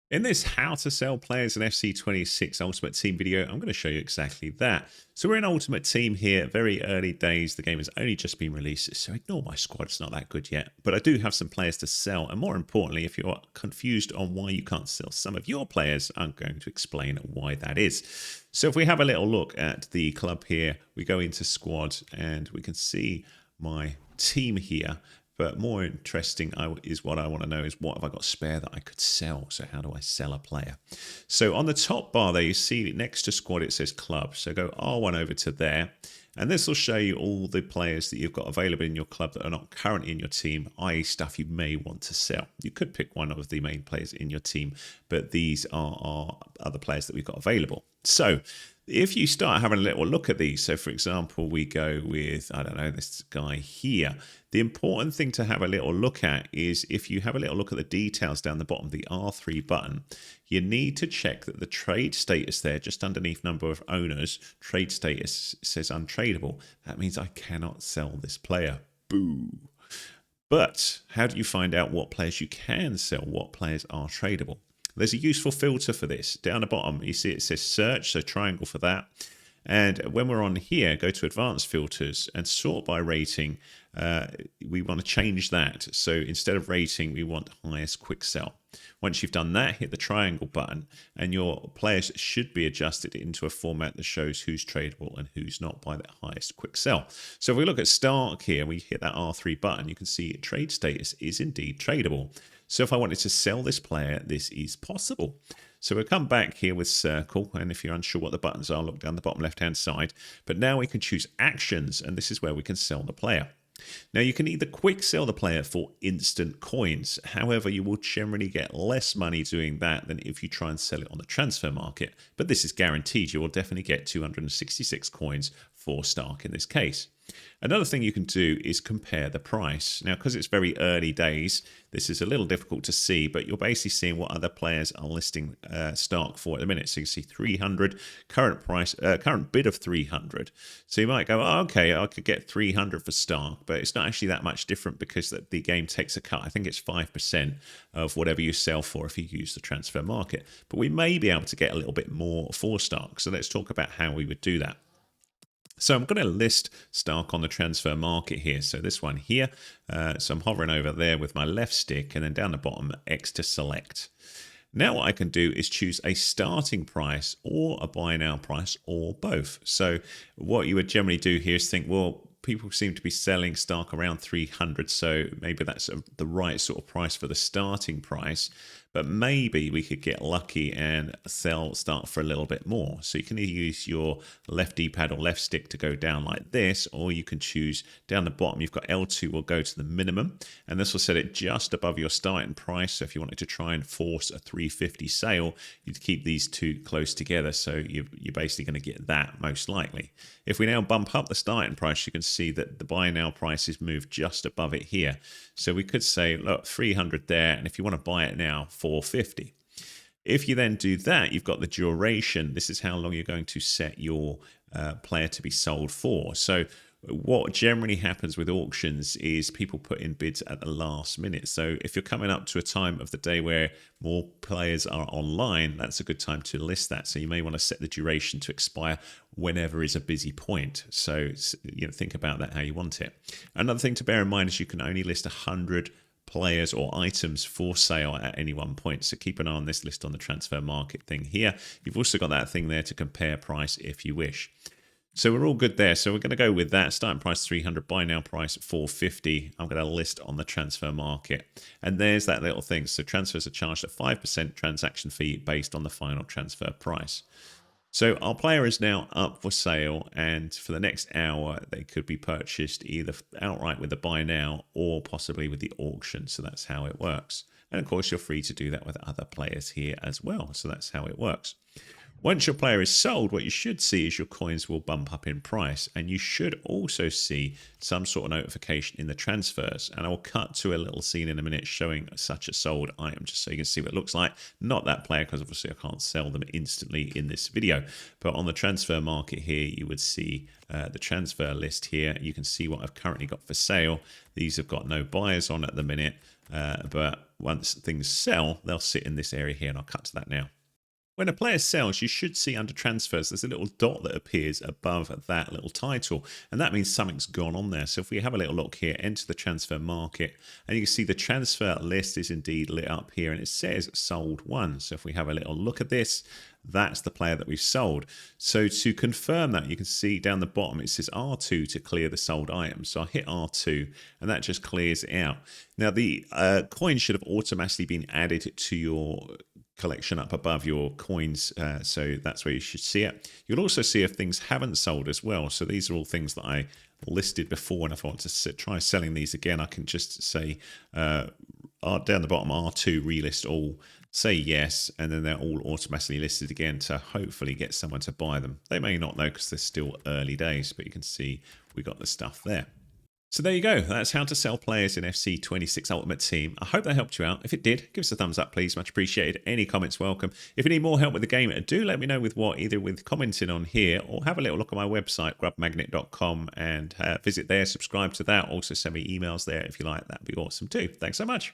In this how to sell players in FC26 Ultimate Team video, I'm going to show you exactly that. So we're in Ultimate Team here, very early days. The game has only just been released, so ignore my squad, it's not that good yet. But I do have some players to sell, and more importantly, if you're confused on why you can't sell some of your players, I'm going to explain why that is. So if we have a little look at the club here, we go into squad, and we can see my team here. But more interesting is what I want to know is what have I got spare that I could sell? So how do I sell a player? So on the top bar there, you see next to squad, it says club. So go R1 over to there. And this will show you all the players that you've got available in your club that are not currently in your team, i.e. stuff you may want to sell. You could pick one of the main players in your team, but these are other players that we've got available. So if you start having a little look at these, so for example, we go with, I don't know, this guy here. The important thing to have a little look at is if you have a little look at the details down the bottom of the R3 button, you need to check that the trade status there, just underneath number of owners, trade status says untradeable. That means I cannot sell this player. Boo. But how do you find out what players you can sell, what players are tradable? There's a useful filter for this. Down the bottom, you see it says search, so triangle for that. And when we're on here, go to advanced filters and sort by rating. We want to change that. So instead of rating, we want highest quick sell. Once you've done that, hit the triangle button and your players should be adjusted into a format that shows who's tradable and who's not by that highest quick sell. So if we look at Stark here, we hit that R3 button, you can see trade status is indeed tradable. So if I wanted to sell this player, this is possible. So we'll come back here with circle, and if you're unsure what the buttons are, look down the bottom left-hand side. But now we can choose actions, and this is where we can sell the player. Now you can either quick sell the player for instant coins. However, you will generally get less money doing that than if you try and sell it on the transfer market. But this is guaranteed. You will definitely get 266 coins for Stark in this case. Another thing you can do is compare the price. Now, because it's very early days, this is a little difficult to see, but you're basically seeing what other players are listing Stark for at the minute. So you can see 300, current price, current bid of 300. So you might go, oh, okay, I could get 300 for Stark, but it's not actually that much different because the game takes a cut. I think it's 5% of whatever you sell for if you use the transfer market. But we may be able to get a little bit more for Stark. So let's talk about how we would do that. So I'm going to list Stark on the transfer market here. So this one here. So I'm hovering over there with my left stick and then down the bottom X to select. Now what I can do is choose a starting price or a buy now price or both. So what you would generally do here is think, well, people seem to be selling Stark around 300, so maybe that's the right sort of price for the starting price. But maybe we could get lucky and sell Stark for a little bit more. So you can either use your left D-pad or left stick to go down like this, or you can choose down the bottom. You've got L2 will go to the minimum, and this will set it just above your starting price. So if you wanted to try and force a 350 sale, you'd keep these two close together. So you're basically going to get that most likely. If we now bump up the starting price, you can see that the buy now price is moved just above it here. So we could say, look, 300 there, and if you want to buy it now, 450. If you then do that, you've got the duration. This is how long you're going to set your player to be sold for. So what generally happens with auctions is people put in bids at the last minute. So if you're coming up to a time of the day where more players are online, that's a good time to list that. So you may want to set the duration to expire whenever is a busy point. So think about that how you want it. Another thing to bear in mind is you can only list 100 players or items for sale at any one point. So keep an eye on this list on the transfer market thing here. You've also got that thing there to compare price if you wish. So we're all good there. So we're going to go with that. Starting price 300, buy now price 450. I'm going to list on the transfer market. And there's that little thing. So transfers are charged at 5% transaction fee based on the final transfer price. So our player is now up for sale, and for the next hour, they could be purchased either outright with the buy now or possibly with the auction. So that's how it works. And of course, you're free to do that with other players here as well. So that's how it works. Once your player is sold, what you should see is your coins will bump up in price, and you should also see some sort of notification in the transfers. And I will cut to a little scene in a minute showing such a sold item just so you can see what it looks like. Not that player, because obviously I can't sell them instantly in this video. But on the transfer market here, you would see the transfer list here. You can see what I've currently got for sale. These have got no buyers on at the minute, but once things sell, they'll sit in this area here, and I'll cut to that now. When a player sells, you should see under transfers, there's a little dot that appears above that little title. And that means something's gone on there. So if we have a little look here, enter the transfer market, and you can see the transfer list is indeed lit up here, and it says sold one. So if we have a little look at this, that's the player that we've sold. So to confirm that, you can see down the bottom, it says R2 to clear the sold item. So I hit R2 and that just clears it out. Now the coin should have automatically been added to your collection up above your coins, so that's where you should see it. You'll also see if things haven't sold as well. So these are all things that I listed before, and if I want to try selling these again, I can just say down the bottom R2 relist all, say yes, and then they're all automatically listed again to hopefully get someone to buy them. They may not though, because they're still early days, but you can see we got the stuff there. So there you go. That's how to sell players in FC 26 Ultimate Team. I hope that helped you out. If it did, give us a thumbs up, please. Much appreciated. Any comments welcome. If you need more help with the game, do let me know with what, either with commenting on here or have a little look at my website, grubmagnet.com, and visit there, subscribe to that. Also send me emails there if you like. That'd be awesome too. Thanks so much.